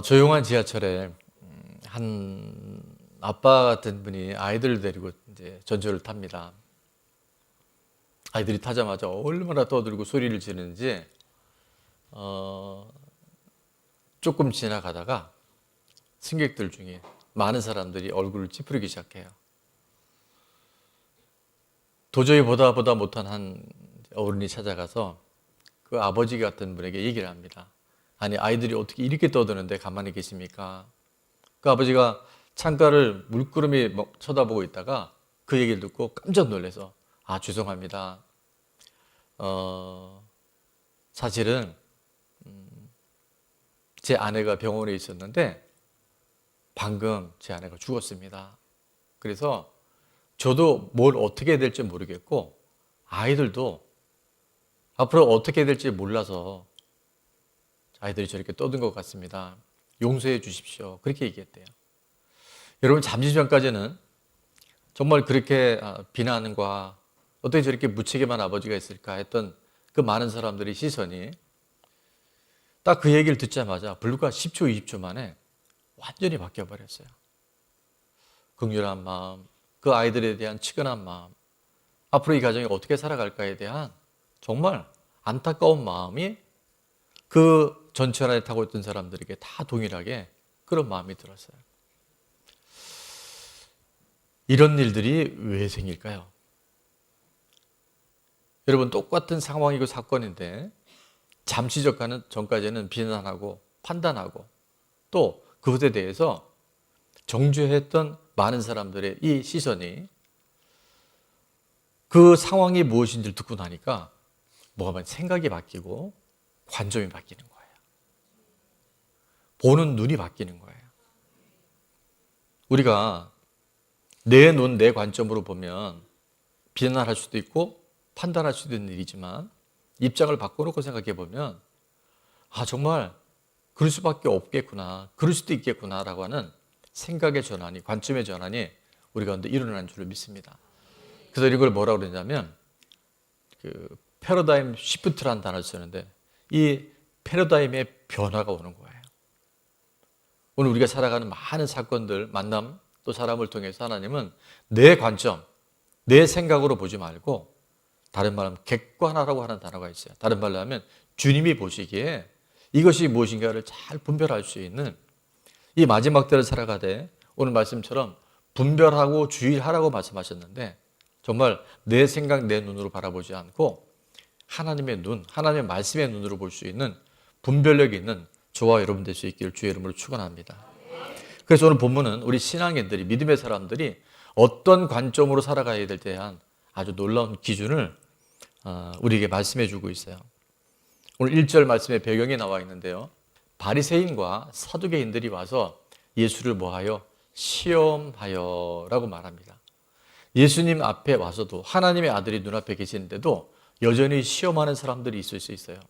조용한 지하철에 한 아빠 같은 분이 아이들을 데리고 이제 전철을 탑니다. 아이들이 타자마자 얼마나 떠들고 소리를 지르는지 조금 지나가다가 승객들 중에 많은 사람들이 얼굴을 찌푸리기 시작해요. 도저히 보다 못한 한 어른이 찾아가서 그 아버지 같은 분에게 얘기를 합니다. 아니, 아이들이 어떻게 이렇게 떠드는데 가만히 계십니까? 그 아버지가 창가를 물끄러미 쳐다보고 있다가 그 얘기를 듣고 깜짝 놀라서 죄송합니다. 사실은 제 아내가 병원에 있었는데 방금 제 아내가 죽었습니다. 그래서 저도 뭘 어떻게 해야 될지 모르겠고 아이들도 앞으로 어떻게 해야 될지 몰라서 아이들이 저렇게 떠든 것 같습니다. 용서해 주십시오. 그렇게 얘기했대요. 여러분, 잠시 전까지는 정말 그렇게 비난과 어떻게 저렇게 무책임한 아버지가 있을까 했던 그 많은 사람들의 시선이 딱 그 얘기를 듣자마자 불과 10초, 20초 만에 완전히 바뀌어버렸어요. 긍휼한 마음, 그 아이들에 대한 치근한 마음, 앞으로 이 가정이 어떻게 살아갈까에 대한 정말 안타까운 마음이 그 전철 안에 타고 있던 사람들에게 다 동일하게 그런 마음이 들었어요. 이런 일들이 왜 생길까요? 여러분, 똑같은 상황이고 사건인데 잠시 전까지는 비난하고 판단하고 또 그것에 대해서 정죄했던 많은 사람들의 이 시선이 그 상황이 무엇인지를 듣고 나니까 뭐가 생각이 바뀌고 관점이 바뀌는 거예요. 보는 눈이 바뀌는 거예요. 우리가 내 눈, 내 관점으로 보면 비난할 수도 있고 판단할 수도 있는 일이지만 입장을 바꿔놓고 생각해 보면 정말 그럴 수밖에 없겠구나, 그럴 수도 있겠구나라고 하는 생각의 전환이, 관점의 전환이 우리 가운데 일어나는 줄을 믿습니다. 그래서 이걸 뭐라고 그러냐면 패러다임 시프트라는 단어를 쓰는데 이 패러다임의 변화가 오는 거예요. 오늘 우리가 살아가는 많은 사건들, 만남, 또 사람을 통해서 하나님은 내 관점, 내 생각으로 보지 말고 다른 말로 하면 객관화라고 하는 단어가 있어요. 다른 말로 하면 주님이 보시기에 이것이 무엇인가를 잘 분별할 수 있는 이 마지막 때를 살아가되 오늘 말씀처럼 분별하고 주의하라고 말씀하셨는데 정말 내 생각, 내 눈으로 바라보지 않고 하나님의 눈, 하나님의 말씀의 눈으로 볼 수 있는 분별력 있는 저와 여러분 될 수 있기를 주의 이름으로 축원합니다. 그래서 오늘 본문은 우리 신앙인들이, 믿음의 사람들이 어떤 관점으로 살아가야 될 때에 대한 아주 놀라운 기준을 우리에게 말씀해 주고 있어요. 오늘 1절 말씀의 배경이 나와 있는데요. 바리새인과 사두개인들이 와서 예수를 뭐하여? 시험하여 라고 말합니다. 예수님 앞에 와서도 하나님의 아들이 눈앞에 계시는데도 여전히 시험하는 사람들이 있을 수 있어요.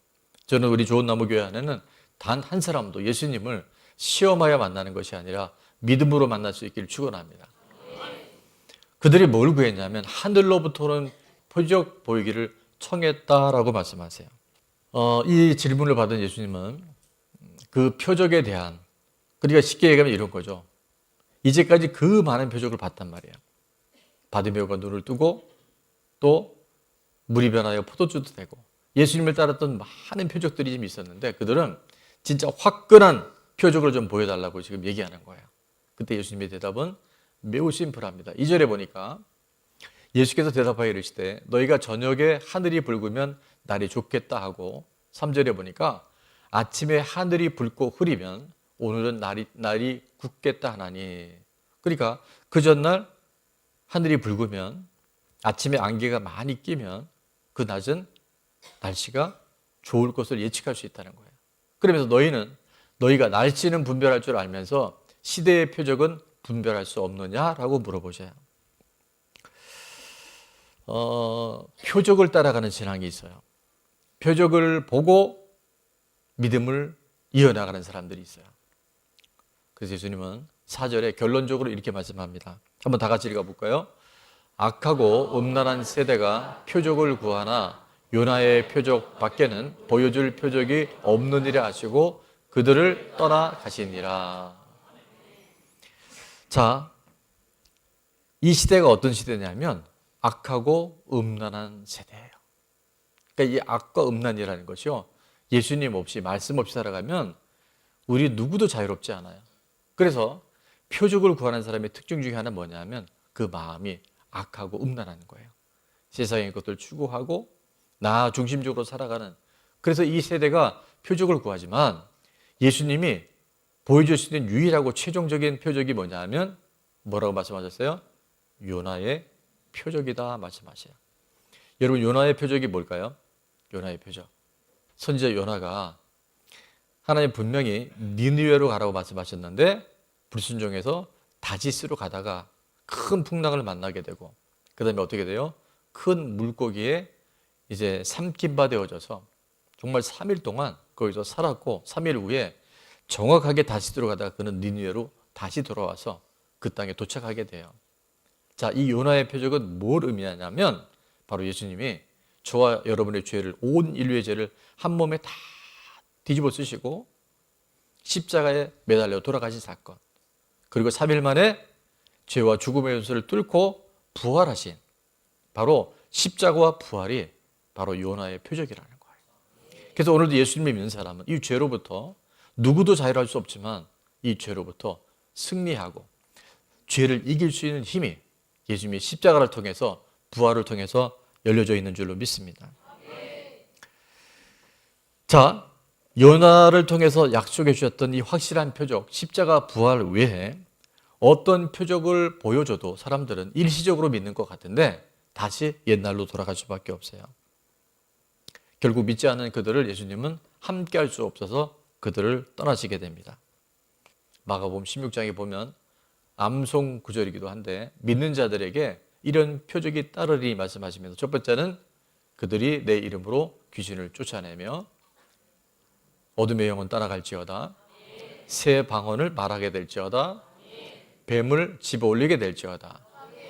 저는 우리 좋은 나무 교회 안에는 단 한 사람도 예수님을 시험하여 만나는 것이 아니라 믿음으로 만날 수 있기를 축원합니다. 그들이 뭘 구했냐면 하늘로부터는 표적 보이기를 청했다라고 말씀하세요. 이 질문을 받은 예수님은 그 표적에 대한, 그러니까 쉽게 얘기하면 이런 거죠. 이제까지 그 많은 표적을 봤단 말이에요. 바디메오가 눈을 뜨고 또 물이 변하여 포도주도 되고 예수님을 따랐던 많은 표적들이 좀 있었는데 그들은 진짜 화끈한 표적을 좀 보여달라고 지금 얘기하는 거예요. 그때 예수님의 대답은 매우 심플합니다. 2절에 보니까 예수께서 대답하여 이르시되 너희가 저녁에 하늘이 붉으면 날이 좋겠다 하고 3절에 보니까 아침에 하늘이 붉고 흐리면 오늘은 날이 굳겠다 하나니. 그러니까 그 전날 하늘이 붉으면 아침에 안개가 많이 끼면 그 낮은 날씨가 좋을 것을 예측할 수 있다는 거예요. 그러면서 너희가 날씨는 분별할 줄 알면서 시대의 표적은 분별할 수 없느냐라고 물어보셔요. 표적을 따라가는 신앙이 있어요. 표적을 보고 믿음을 이어나가는 사람들이 있어요. 그래서 예수님은 4절에 결론적으로 이렇게 말씀합니다. 한번 다 같이 읽어볼까요? 악하고 음란한 세대가 표적을 구하나 요나의 표적 밖에는 보여줄 표적이 없느니라 하시고 그들을 떠나 가시니라. 자, 이 시대가 어떤 시대냐면 악하고 음란한 세대예요. 그러니까 이 악과 음란이라는 것이요, 예수님 없이, 말씀 없이 살아가면 우리 누구도 자유롭지 않아요. 그래서 표적을 구하는 사람의 특징 중에 하나는 뭐냐면 그 마음이 악하고 음란한 거예요. 세상의 것들 추구하고 나 중심적으로 살아가는, 그래서 이 세대가 표적을 구하지만 예수님이 보여주시는 유일하고 최종적인 표적이 뭐냐면 뭐라고 말씀하셨어요? 요나의 표적이다 말씀하세요. 여러분, 요나의 표적이 뭘까요? 요나의 표적, 선지자 요나가 하나님 분명히 니느웨로 가라고 말씀하셨는데 불순종해서 다시스로 가다가 큰 풍랑을 만나게 되고, 그 다음에 어떻게 돼요? 큰 물고기에 이제 삼킨 바 되어져서 정말 3일 동안 거기서 살았고 3일 후에 정확하게 다시 들어가다가 그는 니느웨로 다시 돌아와서 그 땅에 도착하게 돼요. 자, 이 요나의 표적은 뭘 의미하냐면 바로 예수님이 저와 여러분의 죄를, 온 인류의 죄를 한 몸에 다 뒤집어 쓰시고 십자가에 매달려 돌아가신 사건, 그리고 3일 만에 죄와 죽음의 연소를 뚫고 부활하신 바로 십자가와 부활이 바로 요나의 표적이라는 거예요. 그래서 오늘도 예수님을 믿는 사람은 이 죄로부터 누구도 자유할 수 없지만 이 죄로부터 승리하고 죄를 이길 수 있는 힘이 예수님의 십자가를 통해서, 부활을 통해서 열려져 있는 줄로 믿습니다. 자, 요나를 통해서 약속해 주셨던 이 확실한 표적, 십자가 부활 외에 어떤 표적을 보여줘도 사람들은 일시적으로 믿는 것 같은데 다시 옛날로 돌아갈 수밖에 없어요. 결국 믿지 않은 그들을 예수님은 함께 할 수 없어서 그들을 떠나시게 됩니다. 마가복음 16장에 보면 암송 구절이기도 한데 믿는 자들에게 이런 표적이 따르리 말씀하시면서 첫 번째는 그들이 내 이름으로 귀신을 쫓아내며 어둠의 영혼 따라갈지어다, 새 방언을 말하게 될지어다, 뱀을 집어 올리게 될지어다,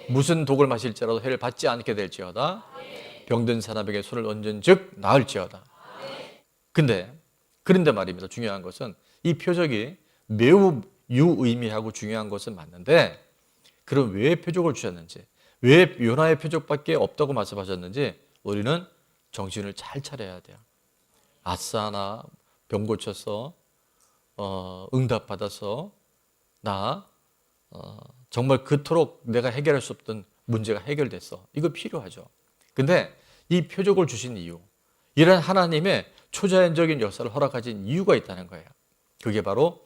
무슨 독을 마실지라도 해를 받지 않게 될지어다, 병든 사람에게 손을 얹은 즉 나을지어다. 그런데 말입니다. 중요한 것은 이 표적이 매우 유의미하고 중요한 것은 맞는데, 그럼 왜 표적을 주셨는지, 왜 요나의 표적밖에 없다고 말씀하셨는지 우리는 정신을 잘 차려야 돼요. 아싸, 나 병 고쳤어, 응답받아서 나 정말 그토록 내가 해결할 수 없던 문제가 해결됐어, 이거 필요하죠. 근데 이 표적을 주신 이유, 이런 하나님의 초자연적인 역사를 허락하신 이유가 있다는 거예요. 그게 바로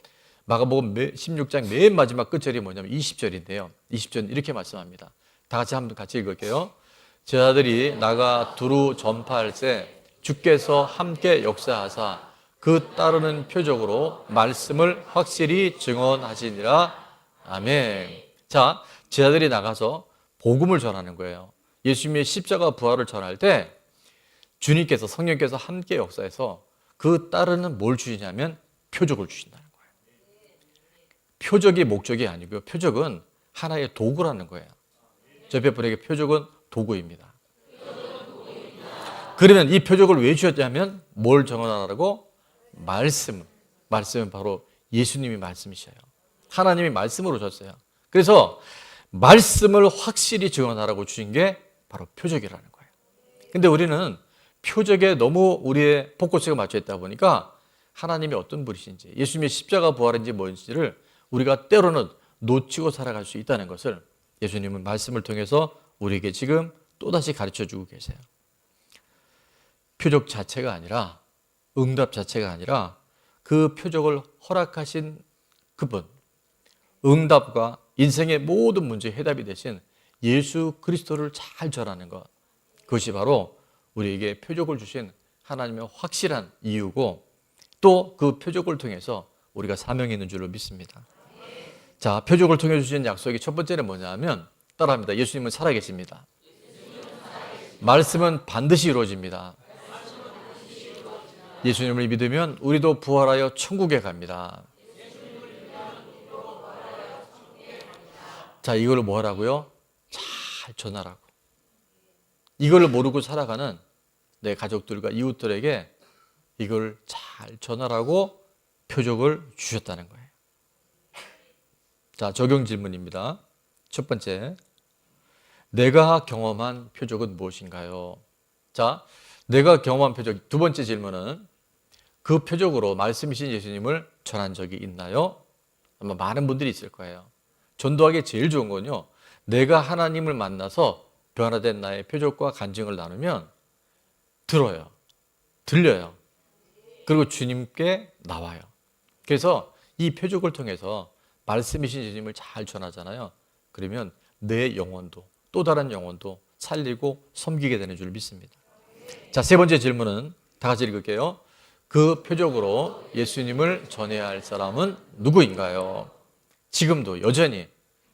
마가복음 16장 맨 마지막 끝절이 뭐냐면 20절인데요. 20절 이렇게 말씀합니다. 다 같이 한번 같이 읽을게요. 제자들이 나가 두루 전파할 때 주께서 함께 역사하사 그 따르는 표적으로 말씀을 확실히 증언하시니라. 아멘. 자, 제자들이 나가서 복음을 전하는 거예요. 예수님의 십자가 부활을 전할 때 주님께서, 성령께서 함께 역사해서 그 따르는 뭘 주시냐면 표적을 주신다는 거예요. 표적이 목적이 아니고요. 표적은 하나의 도구라는 거예요. 저 옆에 분에게 표적은 도구입니다. 그러면 이 표적을 왜 주셨냐면 뭘 정언하라고? 말씀은 바로 예수님이 말씀이셔요. 하나님이 말씀으로 줬어요. 그래서 말씀을 확실히 증언하라고 주신 게 바로 표적이라는 거예요. 근데 우리는 표적에 너무 우리의 포커스가 맞춰 있다 보니까 하나님이 어떤 분이신지, 예수님의 십자가 부활인지 뭔지를 우리가 때로는 놓치고 살아갈 수 있다는 것을 예수님은 말씀을 통해서 우리에게 지금 또다시 가르쳐 주고 계세요. 표적 자체가 아니라, 응답 자체가 아니라 그 표적을 허락하신 그분, 응답과 인생의 모든 문제의 해답이 되신 예수 그리스도를 잘 전하는 것, 그것이 바로 우리에게 표적을 주신 하나님의 확실한 이유고, 또 그 표적을 통해서 우리가 사명이 있는 줄로 믿습니다. 자, 표적을 통해 주신 약속이 첫 번째는 뭐냐면 따라합니다. 예수님은 살아계십니다. 말씀은 반드시 이루어집니다. 예수님을 믿으면 우리도 부활하여 천국에 갑니다. 자, 이걸 뭐 하라고요? 잘 전하라고. 이걸 모르고 살아가는 내 가족들과 이웃들에게 이걸 잘 전하라고 표적을 주셨다는 거예요. 자, 적용 질문입니다. 첫 번째, 내가 경험한 표적은 무엇인가요? 자, 내가 경험한 표적. 두 번째 질문은 그 표적으로 말씀이신 예수님을 전한 적이 있나요? 아마 많은 분들이 있을 거예요. 전도하기 제일 좋은 건요, 내가 하나님을 만나서 변화된 나의 표적과 간증을 나누면 들어요. 들려요. 그리고 주님께 나와요. 그래서 이 표적을 통해서 말씀이신 예수님을 잘 전하잖아요. 그러면 내 영혼도 또 다른 영혼도 살리고 섬기게 되는 줄 믿습니다. 자, 세 번째 질문은 다 같이 읽을게요. 그 표적으로 예수님을 전해야 할 사람은 누구인가요? 지금도 여전히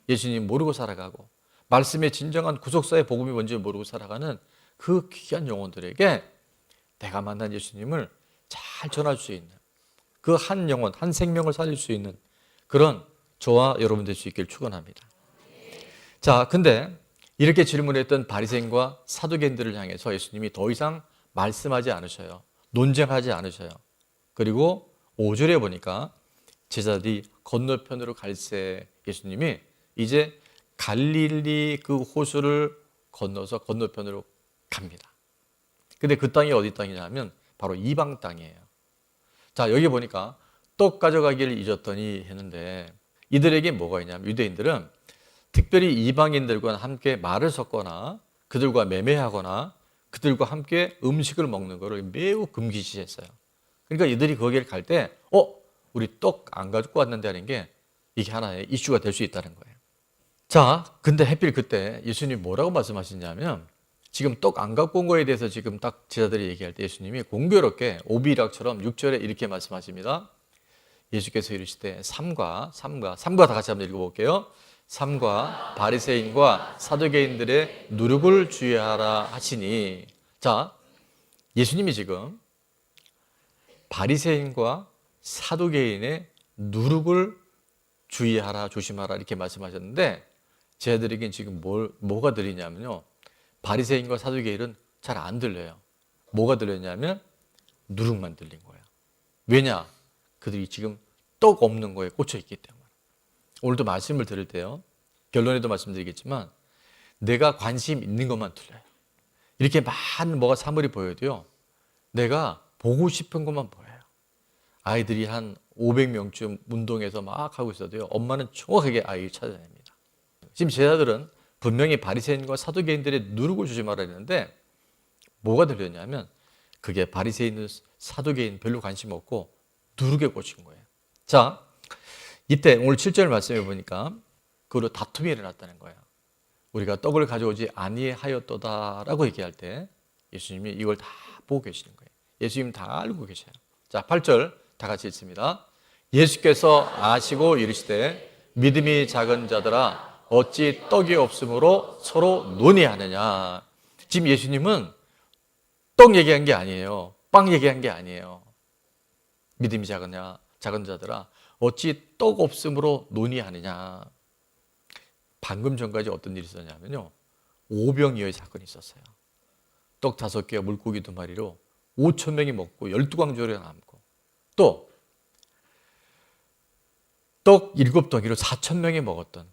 예수님 모르고 살아가고 말씀의 진정한 구속사의 복음이 뭔지 모르고 살아가는 그 귀한 영혼들에게 내가 만난 예수님을 잘 전할 수 있는 그 한 영혼, 한 생명을 살릴 수 있는 그런 저와 여러분 될 수 있기를 축원합니다. 자, 근데 이렇게 질문했던 바리새인과 사두개인들을 향해서 예수님이 더 이상 말씀하지 않으셔요. 논쟁하지 않으셔요. 그리고 5절에 보니까 제자들이 건너편으로 갈새 예수님이 이제 갈릴리 그 호수를 건너서 건너편으로 갑니다. 근데 그 땅이 어디 땅이냐면 바로 이방 땅이에요. 자, 여기 보니까 떡 가져가기를 잊었더니 했는데 이들에게 뭐가 있냐면 유대인들은 특별히 이방인들과 함께 말을 섞거나 그들과 매매하거나 그들과 함께 음식을 먹는 것을 매우 금기시했어요. 그러니까 이들이 거기를 갈 때 우리 떡 안 가지고 왔는데 하는 게 이게 하나의 이슈가 될 수 있다는 거예요. 자, 근데 하필 그때 예수님이 뭐라고 말씀하시냐면 지금 떡 안 갖고 온 거에 대해서 지금 딱 제자들이 얘기할 때 예수님이 공교롭게 오비락처럼 6절에 이렇게 말씀하십니다. 예수께서 이르시되 삼가 다 같이 한번 읽어볼게요. 삼가 바리새인과 사두개인들의 누룩을 주의하라 하시니. 자, 예수님이 지금 바리새인과 사두개인의 누룩을 주의하라 조심하라 이렇게 말씀하셨는데 제자들에겐 지금 뭐가 들리냐면요, 바리새인과 사두개인은 잘 안 들려요. 뭐가 들렸냐면 누룩만 들린 거예요. 왜냐? 그들이 지금 떡 없는 거에 꽂혀 있기 때문에. 오늘도 말씀을 들을 때요, 결론에도 말씀드리겠지만 내가 관심 있는 것만 들려요. 이렇게 많은 뭐가 사물이 보여도요, 내가 보고 싶은 것만 보여요. 아이들이 한 500명쯤 운동해서 막 하고 있어도요, 엄마는 정확하게 아이를 찾아냅니다. 지금 제자들은 분명히 바리새인과 사두개인들의 누룩을 주지 말아야 되는데 뭐가 들렸냐면 그게 바리새인, 사두개인 별로 관심 없고 누룩에 꽂힌 거예요. 자, 이때 오늘 7절 말씀해 보니까 그로 다툼이 일어났다는 거예요. 우리가 떡을 가져오지 아니하였도다라고 얘기할 때 예수님이 이걸 다 보고 계시는 거예요. 예수님 다 알고 계셔요. 자, 8절 다 같이 읽습니다. 예수께서 아시고 이르시되 믿음이 작은 자들아 어찌 떡이 없으므로 서로 논의하느냐. 지금 예수님은 떡 얘기한 게 아니에요. 빵 얘기한 게 아니에요. 믿음이 작은 자들아 어찌 떡 없으므로 논의하느냐. 방금 전까지 어떤 일이 있었냐면요, 오병이어의 사건이 있었어요. 떡 5개와 물고기 2마리로 5,000명이 먹고 12광주리가 남고, 또 떡 7덩이로 4,000명이 먹었던,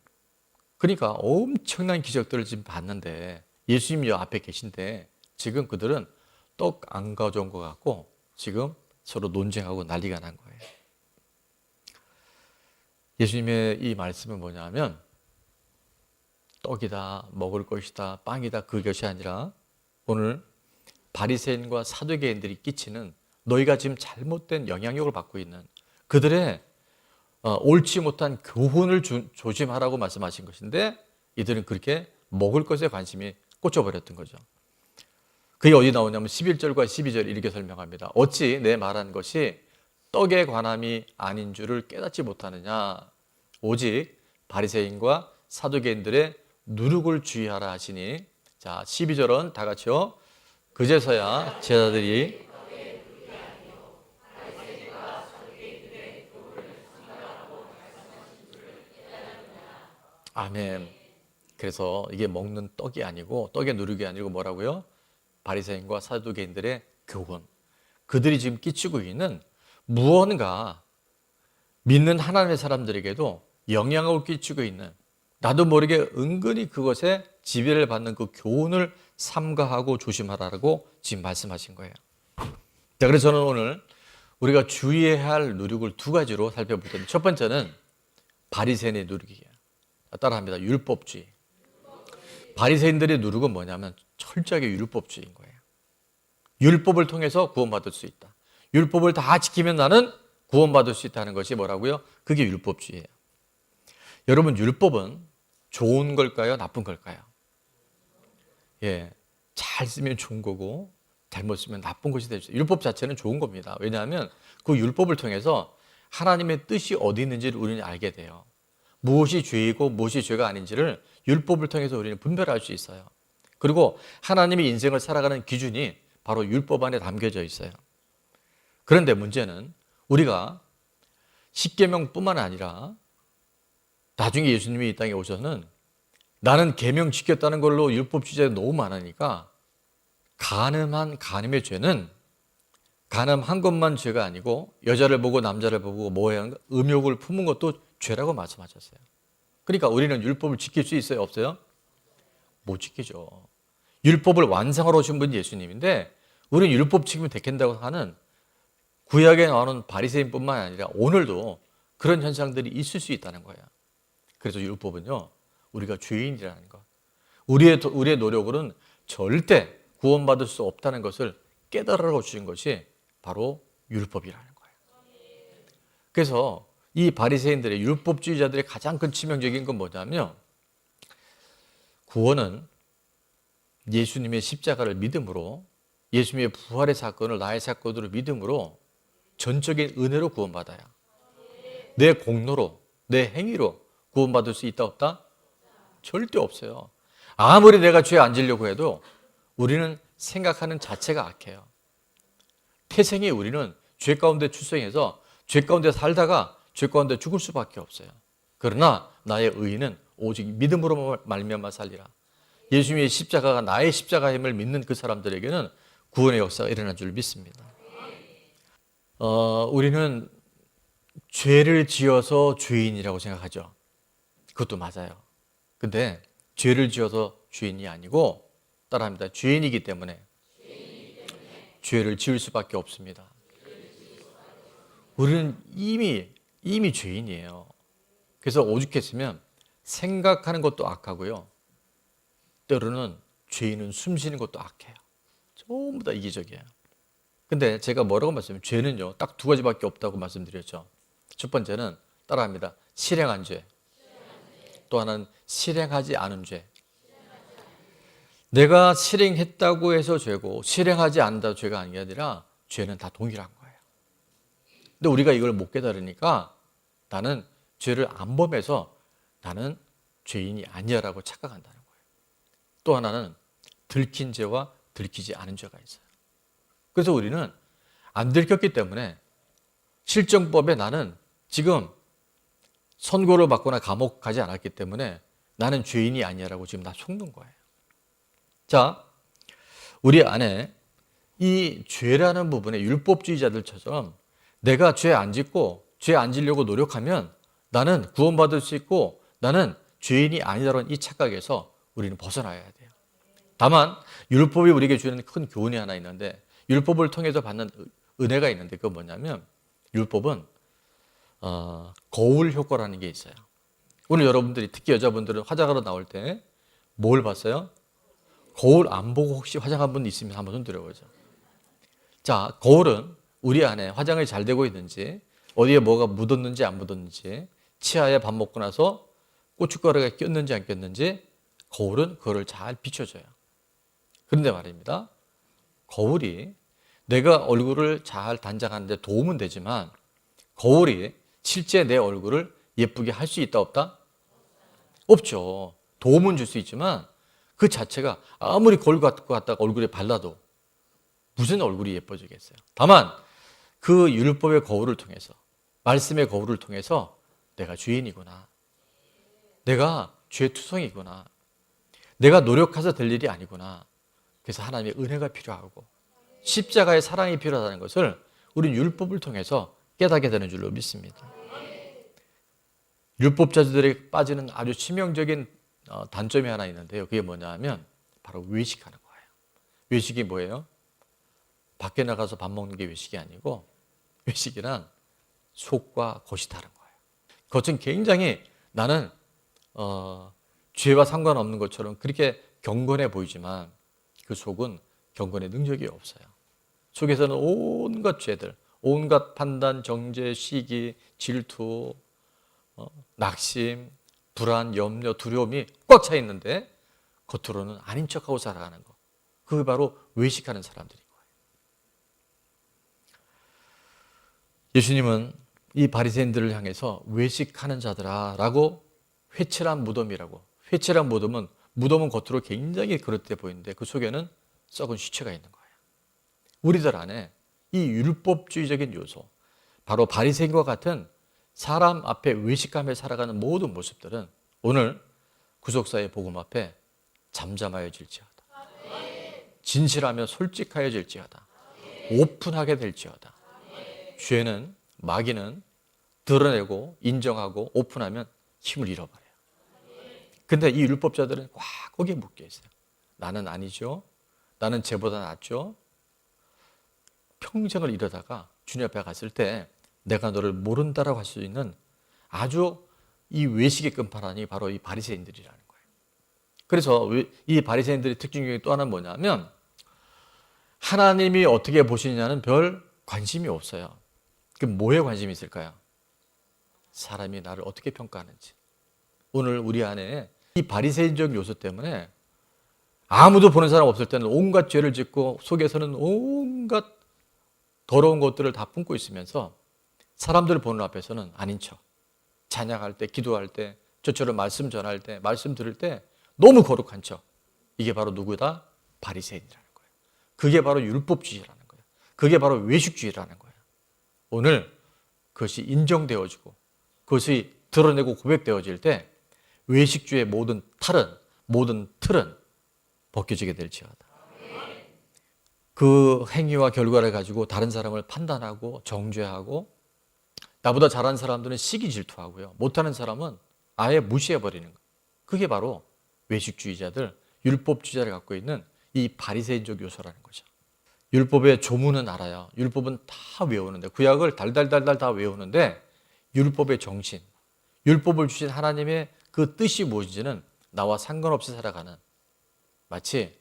그러니까 엄청난 기적들을 지금 봤는데 예수님이 앞에 계신데 지금 그들은 떡 안 가져온 것 같고 지금 서로 논쟁하고 난리가 난 거예요. 예수님의 이 말씀은 뭐냐면 떡이다, 먹을 것이다, 빵이다, 그것이 아니라 오늘 바리새인과 사두개인들이 끼치는 너희가 지금 잘못된 영향력을 받고 있는 그들의 옳지 못한 교훈을 조심하라고 말씀하신 것인데 이들은 그렇게 먹을 것에 관심이 꽂혀버렸던 거죠. 그게 어디 나오냐면 11절과 12절 이렇게 설명합니다. 어찌 내 말한 것이 떡에 관함이 아닌 줄을 깨닫지 못하느냐. 오직 바리새인과 사두개인들의 누룩을 주의하라 하시니. 자, 12절은 다 같이요. 그제서야 제자들이 아멘. 그래서 이게 먹는 떡이 아니고 떡의 누룩이 아니고 뭐라고요? 바리새인과 사두개인들의 교훈. 그들이 지금 끼치고 있는 무언가 믿는 하나님의 사람들에게도 영향을 끼치고 있는, 나도 모르게 은근히 그것에 지배를 받는 그 교훈을 삼가하고 조심하라고 지금 말씀하신 거예요. 자, 그래서 저는 오늘 우리가 주의해야 할 누룩을 두 가지로 살펴볼 텐데, 첫 번째는 바리새인의 누룩이에요. 따라합니다. 율법주의. 바리새인들의 누룩은 뭐냐면 철저하게 율법주의인 거예요. 율법을 통해서 구원받을 수 있다. 율법을 다 지키면 나는 구원받을 수 있다는 것이 뭐라고요? 그게 율법주의예요. 여러분, 율법은 좋은 걸까요? 나쁜 걸까요? 예, 잘 쓰면 좋은 거고 잘못 쓰면 나쁜 것이 될 수 있어요. 율법 자체는 좋은 겁니다. 왜냐하면 그 율법을 통해서 하나님의 뜻이 어디 있는지를 우리는 알게 돼요. 무엇이 죄이고 무엇이 죄가 아닌지를 율법을 통해서 우리는 분별할 수 있어요. 그리고 하나님의 인생을 살아가는 기준이 바로 율법 안에 담겨져 있어요. 그런데 문제는 우리가 십계명뿐만 아니라 나중에 예수님이 이 땅에 오셔서는 나는 계명 지켰다는 걸로 율법주의자가 너무 많으니까 간음한 간음의 죄는 간음한 것만 죄가 아니고 여자를 보고 남자를 보고 모양 음욕을 품은 것도 죄라고 말씀하셨어요. 그러니까 우리는 율법을 지킬 수 있어요? 없어요? 못 지키죠. 율법을 완성하러 오신 분이 예수님인데 우리는 율법 지키면 되겠다고 하는 구약에 나오는 바리새인뿐만 아니라 오늘도 그런 현상들이 있을 수 있다는 거예요. 그래서 율법은요, 우리가 죄인이라는 것, 우리의 노력으로는 절대 구원받을 수 없다는 것을 깨달으라고 주신 것이 바로 율법이라는 거예요. 그래서 이 바리새인들의 율법주의자들의 가장 큰 치명적인 건 뭐냐면 구원은 예수님의 십자가를 믿음으로, 예수님의 부활의 사건을 나의 사건으로 믿음으로 전적인 은혜로 구원받아야, 내 공로로, 내 행위로 구원받을 수 있다 없다? 절대 없어요. 아무리 내가 죄 안 지려고 해도 우리는 생각하는 자체가 악해요. 태생에 우리는 죄 가운데 출생해서 죄 가운데 살다가 죄 가운데 죽을 수밖에 없어요. 그러나 나의 의인은 오직 믿음으로 말미암아 살리라. 예수님의 십자가가 나의 십자가임을 믿는 그 사람들에게는 구원의 역사가 일어난 줄 믿습니다. 우리는 죄를 지어서 죄인이라고 생각하죠. 그것도 맞아요. 근데 죄를 지어서 죄인이 아니고, 따라합니다. 죄인이기 때문에 죄를 지을 수밖에 없습니다. 우리는 이미 죄인이에요. 그래서 오죽했으면 생각하는 것도 악하고요. 때로는 죄인은 숨쉬는 것도 악해요. 전부 다 이기적이에요. 근데 제가 뭐라고 말씀드리면 죄는요, 딱 두 가지밖에 없다고 말씀드렸죠. 첫 번째는 따라합니다. 실행한 죄. 또 하나는 실행하지 않은 죄. 내가 실행했다고 해서 죄고 실행하지 않는다고 죄가 아니라 죄는 다 동일한 거예요. 근데 우리가 이걸 못 깨달으니까 나는 죄를 안 범해서 나는 죄인이 아니야라고 착각한다는 거예요. 또 하나는 들킨 죄와 들키지 않은 죄가 있어요. 그래서 우리는 안 들켰기 때문에 실정법에 나는 지금 선고를 받거나 감옥 가지 않았기 때문에 나는 죄인이 아니야라고 지금 나 속는 거예요. 자, 우리 안에 이 죄라는 부분에 율법주의자들처럼 내가 죄 안 짓고 죄 안 지려고 노력하면 나는 구원받을 수 있고 나는 죄인이 아니다라는 이 착각에서 우리는 벗어나야 돼요. 다만 율법이 우리에게 주는 큰 교훈이 하나 있는데, 율법을 통해서 받는 은혜가 있는데 그건 뭐냐면 율법은 거울 효과라는 게 있어요. 오늘 여러분들이 특히 여자분들은 화장하러 나올 때 뭘 봤어요? 거울 안 보고 혹시 화장한 분 있으면 한번 손 들어보죠. 자, 거울은 우리 안에 화장이 잘 되고 있는지, 어디에 뭐가 묻었는지 안 묻었는지, 치아에 밥 먹고 나서 고춧가루가 꼈는지 안 꼈는지 거울은 그거를 잘 비춰줘요. 그런데 말입니다, 거울이 내가 얼굴을 잘 단장하는 데 도움은 되지만 거울이 실제 내 얼굴을 예쁘게 할 수 있다 없다? 없죠. 도움은 줄 수 있지만 그 자체가 아무리 거울 갖고 갔다가 얼굴에 발라도 무슨 얼굴이 예뻐지겠어요. 다만 그 율법의 거울을 통해서, 말씀의 거울을 통해서 내가 죄인이구나, 내가 죄투성이구나, 내가 노력해서 될 일이 아니구나, 그래서 하나님의 은혜가 필요하고 십자가의 사랑이 필요하다는 것을 우리는 율법을 통해서 깨닫게 되는 줄로 믿습니다. 율법자들이 빠지는 아주 치명적인 단점이 하나 있는데요. 그게 뭐냐 하면 바로 외식하는 거예요. 외식이 뭐예요? 밖에 나가서 밥 먹는 게 외식이 아니고, 외식이란 속과 겉이 다른 거예요. 겉은 굉장히 나는 죄와 상관없는 것처럼 그렇게 경건해 보이지만 그 속은 경건의 능력이 없어요. 속에서는 온갖 죄들, 온갖 판단, 정죄, 시기, 질투, 낙심, 불안, 염려, 두려움이 꽉 차 있는데 겉으로는 아닌 척하고 살아가는 거. 그게 바로 외식하는 사람들인 거예요. 예수님은 이 바리새인들을 향해서 외식하는 자들아 라고 회칠한 무덤이라고. 회칠한 무덤은 겉으로 굉장히 그릇돼 보이는데 그 속에는 썩은 시체가 있는 거예요. 우리들 안에 이 율법주의적인 요소, 바로 바리새인과 같은 사람 앞에 외식하며 살아가는 모든 모습들은 오늘 구속사의 복음 앞에 잠잠하여질지어다. 진실하며 솔직하여질지어다. 오픈하게 될지어다. 죄는, 마귀는 드러내고 인정하고 오픈하면 힘을 잃어버려요. 근데 이 율법자들은 꽉 거기에 묶여 있어요. 나는 아니죠. 나는 쟤보다 낫죠. 평생을 이러다가 주님 앞에 갔을 때 내가 너를 모른다라고 할 수 있는 아주 이 외식의 끝판왕이 바로 이 바리새인들이라는 거예요. 그래서 이 바리새인들의 특징 중에 또 하나는 뭐냐면 하나님이 어떻게 보시느냐는 별 관심이 없어요. 그럼 뭐에 관심이 있을까요? 사람이 나를 어떻게 평가하는지. 오늘 우리 안에 이 바리새인적 요소 때문에 아무도 보는 사람 없을 때는 온갖 죄를 짓고 속에서는 온갖 더러운 것들을 다 품고 있으면서 사람들 보는 앞에서는 아닌 척, 찬양할 때, 기도할 때, 저처럼 말씀 전할 때, 말씀 들을 때 너무 거룩한 척. 이게 바로 누구다? 바리새인이라는 거예요. 그게 바로 율법주의라는 거예요. 그게 바로 외식주의라는 거예요. 오늘 그것이 인정되어지고 그것이 드러내고 고백되어질 때 외식주의 모든 틀은 벗겨지게 될지어다. 그 행위와 결과를 가지고 다른 사람을 판단하고 정죄하고 나보다 잘하는 사람들은 시기 질투하고요. 못하는 사람은 아예 무시해버리는 거예요. 그게 바로 외식주의자들, 율법주의자를 갖고 있는 이 바리새인적 요소라는 거죠. 율법의 조문은 알아요. 율법은 다 외우는데 구약을 달달달달 다 외우는데 율법의 정신, 율법을 주신 하나님의 그 뜻이 무엇인지는 나와 상관없이 살아가는 마치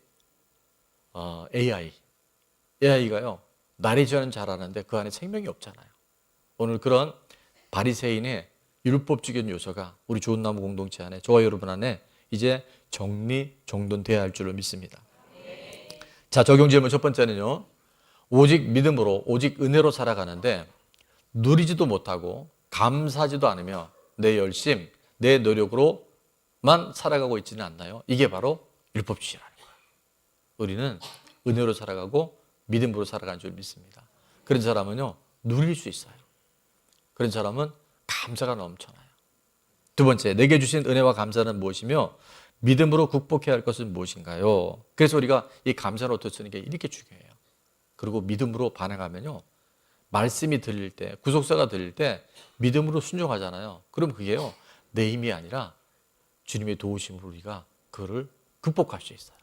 AI가요. 나레이션은 잘하는데 그 안에 생명이 없잖아요. 오늘 그런 바리새인의 율법적인 요소가 우리 좋은 나무 공동체 안에 저와 여러분 안에 이제 정돈돼야 할 줄로 믿습니다. 자, 적용 질문 첫 번째는요. 오직 믿음으로, 오직 은혜로 살아가는데 누리지도 못하고 감사하지도 않으며 내 열심, 내 노력으로만 살아가고 있지는 않나요? 이게 바로 율법주의라는 거예요. 우리는 은혜로 살아가고 믿음으로 살아가는 줄 믿습니다. 그런 사람은요, 누릴 수 있어요. 그런 사람은 감사가 넘쳐나요. 두 번째, 내게 주신 은혜와 감사는 무엇이며 믿음으로 극복해야 할 것은 무엇인가요? 그래서 우리가 이 감사를 어떻게 쓰는 게 이렇게 중요해요. 그리고 믿음으로 반응하면요, 말씀이 들릴 때, 구속사가 들릴 때 믿음으로 순종하잖아요. 그럼 그게요, 내 힘이 아니라 주님의 도우심으로 우리가 그거를 극복할 수 있어요.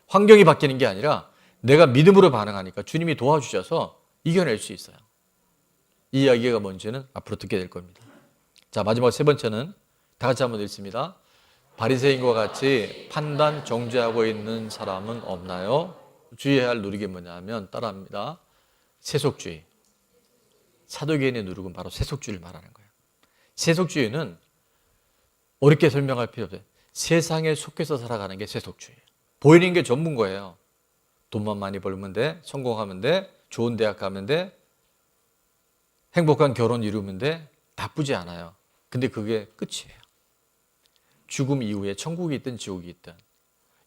환경이 바뀌는 게 아니라 내가 믿음으로 반응하니까 주님이 도와주셔서 이겨낼 수 있어요. 이 이야기가 뭔지는 앞으로 듣게 될 겁니다. 자, 마지막 세 번째는 다 같이 한번 읽습니다. 바리새인과 같이 판단 정죄하고 있는 사람은 없나요? 주의해야 할 누리기 뭐냐면 따라합니다. 세속주의. 사도계인의 누룩은 바로 세속주의를 말하는 거예요. 세속주의는 어렵게 설명할 필요 없어요. 세상에 속해서 살아가는 게 세속주의예요. 보이는 게 전부인 거예요. 돈만 많이 벌면 돼, 성공하면 돼, 좋은 대학 가면 돼, 행복한 결혼 이루면 돼, 나쁘지 않아요. 근데 그게 끝이에요. 죽음 이후에 천국이 있든 지옥이 있든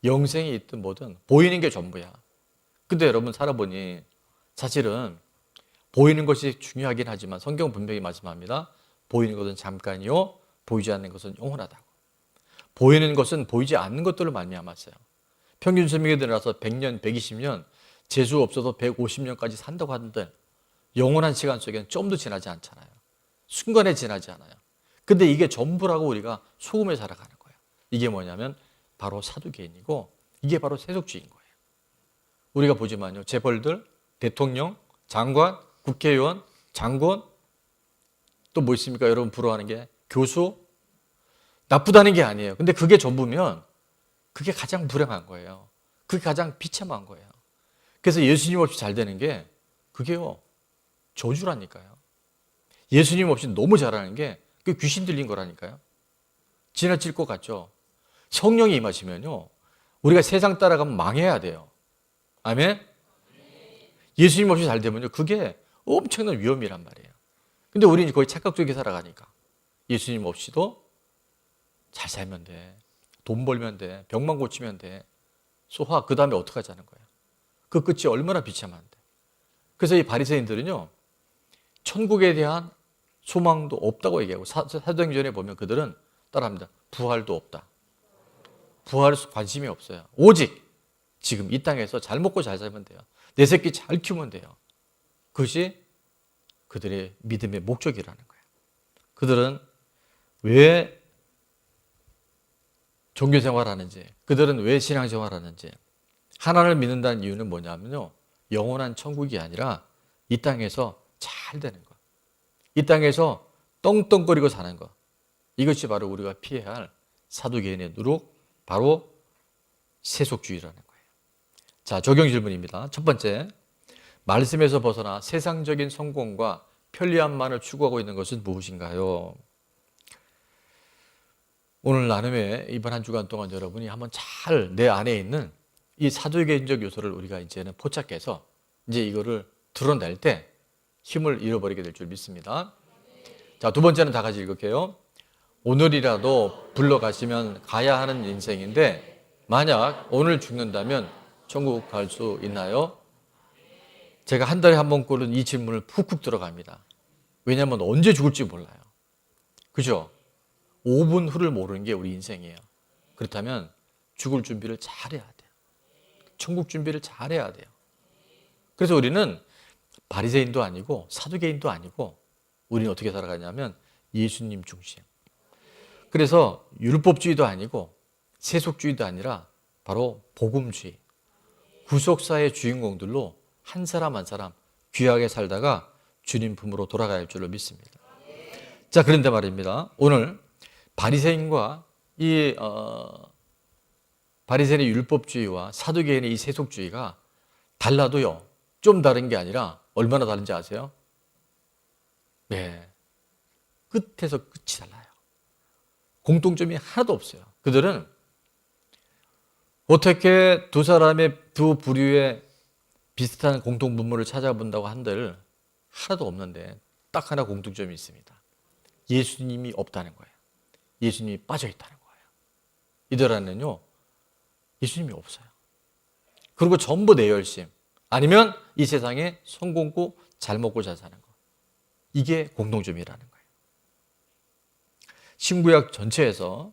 영생이 있든 뭐든 보이는 게 전부야. 근데 여러분 살아보니 사실은 보이는 것이 중요하긴 하지만 성경은 분명히 말씀합니다. 보이는 것은 잠깐이요, 보이지 않는 것은 영원하다고. 보이는 것은 보이지 않는 것들로 말미암았어요. 평균 수명이 늘어나서 100년, 120년, 재수 없어도 150년까지 산다고 하는데 영원한 시간 속에는 좀도 지나지 않잖아요. 순간에 지나지 않아요. 근데 이게 전부라고 우리가 속음에 살아가는 거예요. 이게 뭐냐면 바로 사두개인이고 이게 바로 세속주의인 거예요. 우리가 보지만요. 재벌들, 대통령, 장관, 국회의원, 장군 또 뭐 있습니까? 여러분 부러워하는 게 교수 나쁘다는 게 아니에요. 근데 그게 전부면 그게 가장 불행한 거예요. 그게 가장 비참한 거예요. 그래서 예수님 없이 잘 되는 게 그게요. 저주라니까요. 예수님 없이 너무 잘하는 게 그게 귀신 들린 거라니까요. 지나칠 것 같죠. 성령이 임하시면요. 우리가 세상 따라가면 망해야 돼요. 아멘? 예수님 없이 잘 되면요. 그게 엄청난 위험이란 말이에요. 근데 우리는 거의 착각적이게 살아가니까. 예수님 없이도 잘 살면 돼. 돈 벌면 돼. 병만 고치면 돼. 소화, 그 다음에 어떻게 하자는 거예요. 그 끝이 얼마나 비참한데. 그래서 이 바리새인들은요. 천국에 대한 소망도 없다고 얘기하고 사도행전에 보면 그들은 따라합니다. 부활도 없다. 부활에 관심이 없어요. 오직 지금 이 땅에서 잘 먹고 잘 살면 돼요. 내 새끼 잘 키우면 돼요. 그것이 그들의 믿음의 목적이라는 거예요. 그들은 왜 종교생활하는지, 그들은 왜 신앙생활하는지, 하나님을 믿는다는 이유는 뭐냐면요. 영원한 천국이 아니라 이 땅에서 잘 되는 것. 이 땅에서 떵떵거리고 사는 것. 이것이 바로 우리가 피해야 할 사두개인의 누룩, 바로 세속주의라는 거예요. 자, 적용 질문입니다. 첫 번째, 말씀에서 벗어나 세상적인 성공과 편리함만을 추구하고 있는 것은 무엇인가요? 오늘 나눔에 이번 한 주간 동안 여러분이 한번 잘 내 안에 있는 이 사두개인적 요소를 우리가 이제는 포착해서 이제 이거를 드러낼 때 힘을 잃어버리게 될 줄 믿습니다. 자, 두 번째는 다 같이 읽을게요. 오늘이라도 불러가시면 가야 하는 인생인데 만약 오늘 죽는다면 천국 갈 수 있나요? 제가 한 달에 한 번 꼴은 이 질문을 푹푹 들어갑니다. 왜냐하면 언제 죽을지 몰라요. 그죠? 5분 후를 모르는 게 우리 인생이에요. 그렇다면 죽을 준비를 잘해야 돼요. 천국 준비를 잘해야 돼요. 그래서 우리는 바리새인도 아니고 사두개인도 아니고 우리는 어떻게 살아가냐면 예수님 중심. 그래서 율법주의도 아니고 세속주의도 아니라 바로 복음주의. 구속사의 주인공들로 한 사람 한 사람 귀하게 살다가 주님 품으로 돌아가야 할 줄로 믿습니다. 자, 그런데 말입니다. 오늘 바리새인과 이 바리새인의 율법주의와 사두개인의 이 세속주의가 달라도요. 좀 다른 게 아니라 얼마나 다른지 아세요? 네. 끝에서 끝이 달라요. 공통점이 하나도 없어요. 그들은 어떻게 두 사람의 두 부류의 비슷한 공통분모를 찾아본다고 한들 하나도 없는데 딱 하나 공통점이 있습니다. 예수님이 없다는 거예요. 예수님이 빠져있다는 거예요. 이들한테는요. 예수님이 없어요. 그리고 전부 내 열심 아니면 이 세상에 성공고 잘 먹고 잘 사는 거. 이게 공통점이라는 거예요. 신구약 전체에서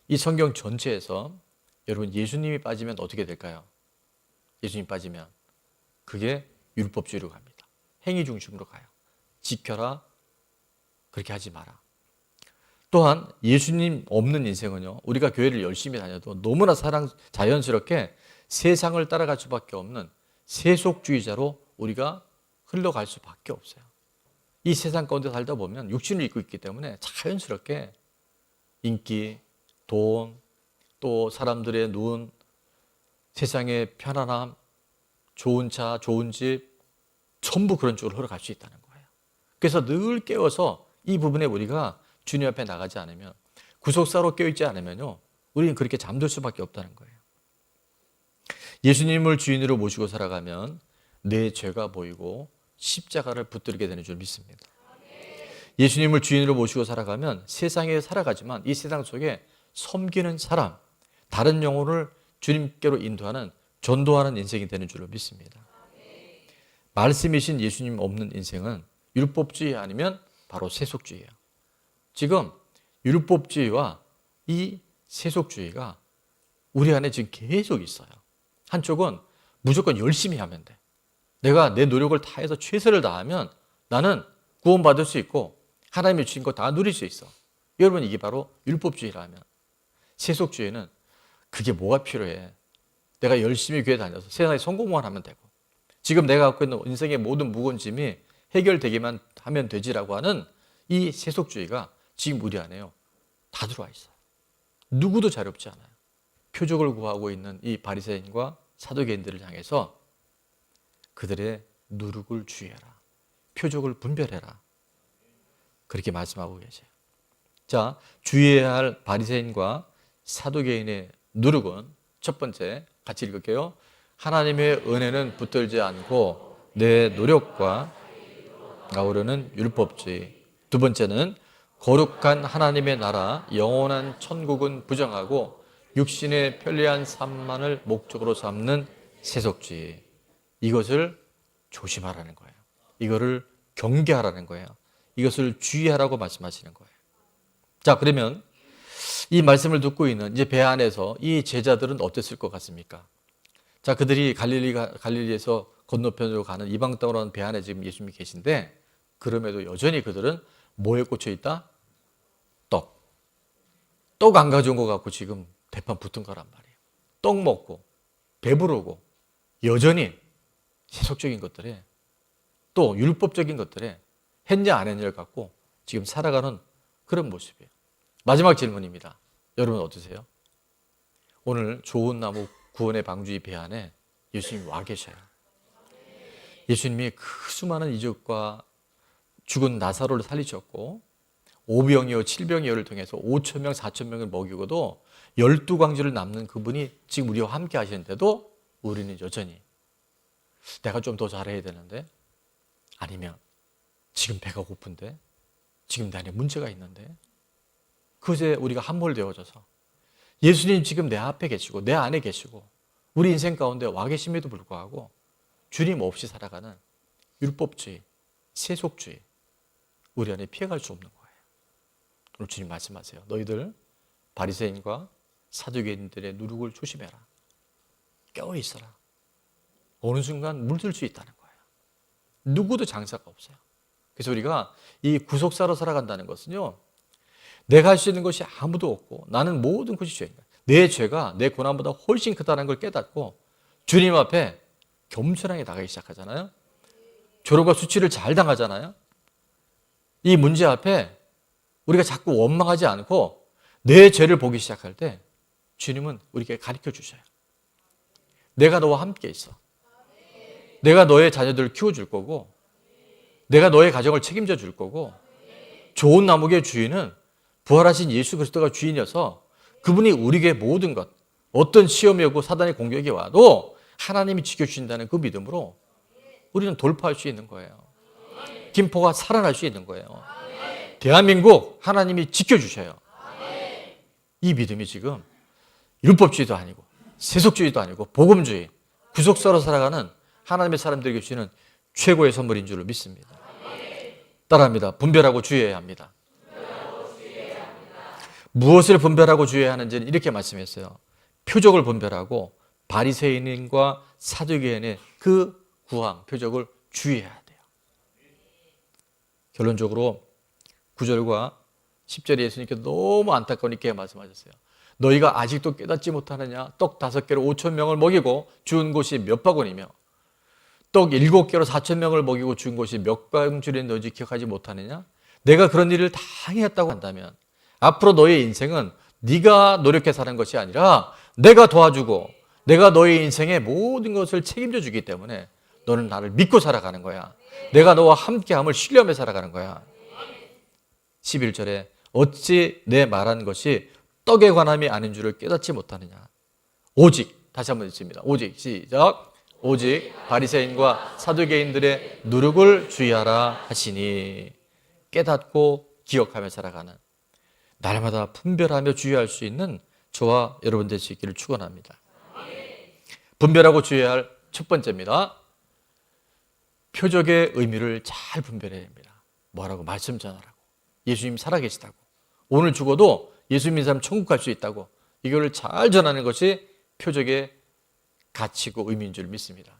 이 성경 전체에서 여러분 예수님이 빠지면 어떻게 될까요? 예수님이 빠지면 그게 율법주의로 갑니다. 행위 중심으로 가요. 지켜라. 그렇게 하지 마라. 또한 예수님 없는 인생은요. 우리가 교회를 열심히 다녀도 너무나 자연스럽게 세상을 따라갈 수밖에 없는 세속주의자로 우리가 흘러갈 수밖에 없어요. 이 세상 가운데 살다 보면 육신을 입고 있기 때문에 자연스럽게 인기, 돈, 또 사람들의 눈, 세상의 편안함, 좋은 차, 좋은 집 전부 그런 쪽으로 흘러갈 수 있다는 거예요. 그래서 늘 깨워서 이 부분에 우리가 주님 앞에 나가지 않으면 구속사로 깨어있지 않으면요. 우리는 그렇게 잠들 수밖에 없다는 거예요. 예수님을 주인으로 모시고 살아가면 내 죄가 보이고 십자가를 붙들게 되는 줄 믿습니다. 예수님을 주인으로 모시고 살아가면 세상에 살아가지만 이 세상 속에 섬기는 사람, 다른 영혼을 주님께로 인도하는 전도하는 인생이 되는 줄로 믿습니다. 말씀이신 예수님 없는 인생은 율법주의 아니면 바로 세속주의예요. 지금 율법주의와 이 세속주의가 우리 안에 지금 계속 있어요. 한쪽은 무조건 열심히 하면 돼. 내가 내 노력을 다해서 최선을 다하면 나는 구원받을 수 있고 하나님이 주신 거 다 누릴 수 있어. 여러분, 이게 바로 율법주의라면, 세속주의는 그게 뭐가 필요해? 내가 열심히 교회 다녀서 세상에 성공만 하면 되고, 지금 내가 갖고 있는 인생의 모든 무거운 짐이 해결되기만 하면 되지라고 하는 이 세속주의가 지금 우리 안에요. 다 들어와 있어요. 누구도 자유롭지 않아요. 표적을 구하고 있는 이 바리새인과 사두개인들을 향해서 그들의 누룩을 주의해라. 표적을 분별해라. 그렇게 말씀하고 계세요. 자, 주의해야 할 바리새인과 사두개인의 누룩은 첫 번째, 같이 읽을게요. 하나님의 은혜는 붙들지 않고 내 노력과 아우르는 율법주의. 두 번째는 거룩한 하나님의 나라, 영원한 천국은 부정하고 육신의 편리한 삶만을 목적으로 삼는 세속주의. 이것을 조심하라는 거예요. 이거를 경계하라는 거예요. 이것을 주의하라고 말씀하시는 거예요. 자, 그러면 이 말씀을 듣고 있는 이제 배 안에서 이 제자들은 어땠을 것 같습니까? 자, 그들이 갈릴리에서 건너편으로 가는 이방 땅으로 가는 배 안에 지금 예수님이 계신데, 그럼에도 여전히 그들은 뭐에 꽂혀 있다? 떡 안 가져온 것 같고 지금 대판 붙은 거란 말이에요. 떡 먹고 배부르고 여전히 세속적인 것들에, 또 율법적인 것들에 했냐 안 했냐를 갖고 지금 살아가는 그런 모습이에요. 마지막 질문입니다. 여러분 어떠세요? 오늘 좋은 나무 구원의 방주의 배 안에 예수님이 와 계셔요. 예수님이 그 수많은 이적과 죽은 나사로를 살리셨고, 오병이어 7병이어를 통해서 5,000명 4,000명을 먹이고도 12광주를 남는 그분이 지금 우리와 함께 하시는데도 우리는 여전히 내가 좀 더 잘해야 되는데, 아니면 지금 배가 고픈데, 지금 내 안에 문제가 있는데, 그것에 우리가 함몰되어져서 예수님 지금 내 앞에 계시고 내 안에 계시고 우리 인생 가운데 와 계심에도 불구하고 주님 없이 살아가는 율법주의, 세속주의, 우리 안에 피해갈 수 없는 거예요. 오늘 주님 말씀하세요. 너희들 바리새인과 사두개인들의 누룩을 조심해라. 깨어 있어라. 어느 순간 물들 수 있다는 거예요. 누구도 장사가 없어요. 그래서 우리가 이 구속사로 살아간다는 것은요, 내가 할 수 있는 것이 아무도 없고 나는 모든 것이 죄인가, 내 죄가 내 고난보다 훨씬 크다는 걸 깨닫고 주님 앞에 겸손하게 나가기 시작하잖아요. 조롱과 수치를 잘 당하잖아요. 이 문제 앞에 우리가 자꾸 원망하지 않고 내 죄를 보기 시작할 때 주님은 우리에게 가르쳐 주셔요. 내가 너와 함께 있어. 내가 너의 자녀들을 키워줄 거고, 내가 너의 가정을 책임져 줄 거고, 좋은 나무의 주인은 부활하신 예수 그리스도가 주인이어서 그분이 우리에게 모든 것, 어떤 시험이 오고 사단의 공격이 와도 하나님이 지켜주신다는 그 믿음으로 우리는 돌파할 수 있는 거예요. 김포가 살아날 수 있는 거예요. 대한민국 하나님이 지켜주셔요. 이 믿음이 지금 율법주의도 아니고 세속주의도 아니고 복음주의, 구속사로 살아가는 하나님의 사람들에게 주시는 최고의 선물인 줄을 믿습니다. 따라합니다. 분별하고 주의해야 합니다. 무엇을 분별하고 주의해야 하는지는 이렇게 말씀했어요. 표적을 분별하고 바리새인과 사두개인의 그 구황, 표적을 주의해야 돼요. 결론적으로 9절과 10절에 예수님께서 너무 안타까우니까 말씀하셨어요. 너희가 아직도 깨닫지 못하느냐? 떡 5개로 5,000명을 먹이고 죽은 곳이 몇 바구니며, 떡 7개로 4,000명을 먹이고 죽은 곳이 몇 광줄인 너희 기억하지 못하느냐? 내가 그런 일을 다 행했다고 한다면 앞으로 너의 인생은 네가 노력해 사는 것이 아니라 내가 도와주고 내가 너의 인생의 모든 것을 책임져 주기 때문에 너는 나를 믿고 살아가는 거야. 내가 너와 함께함을 신뢰하며 살아가는 거야. 11절에 어찌 내 말한 것이 떡에 관함이 아닌 줄을 깨닫지 못하느냐? 오직, 다시 한번 읽습니다. 오직, 시작. 오직 바리새인과 사두개인들의 누룩을 주의하라 하시니. 깨닫고 기억하며 살아가는, 날마다 분별하며 주의할 수 있는 저와 여러분 될 수 있기를 축원합니다. 분별하고 주의해야 할 첫 번째입니다. 표적의 의미를 잘 분별해야 합니다. 뭐라고? 말씀 전하라고. 예수님 살아계시다고. 오늘 죽어도 예수 믿는 사람 천국 갈 수 있다고. 이거를 잘 전하는 것이 표적의 가치고 의미인 줄 믿습니다.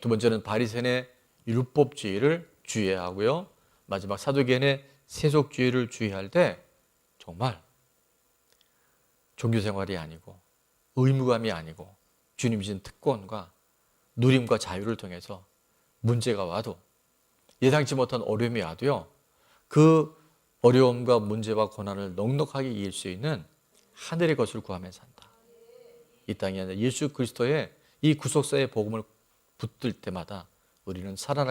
두 번째는 바리새인의 율법주의를 주의해야 하고요. 마지막 사두개인의 세속주의를 주의할 때 정말 종교생활이 아니고 의무감이 아니고 주님 주신 특권과 누림과 자유를 통해서 문제가 와도 예상치 못한 어려움이 와도요. 그 어려움과 문제와 고난을 넉넉하게 이길 수 있는 하늘의 것을 구하며 산다. 이 땅에 예수 그리스도의 이 구속사의 복음을 붙들 때마다 우리는 살아나게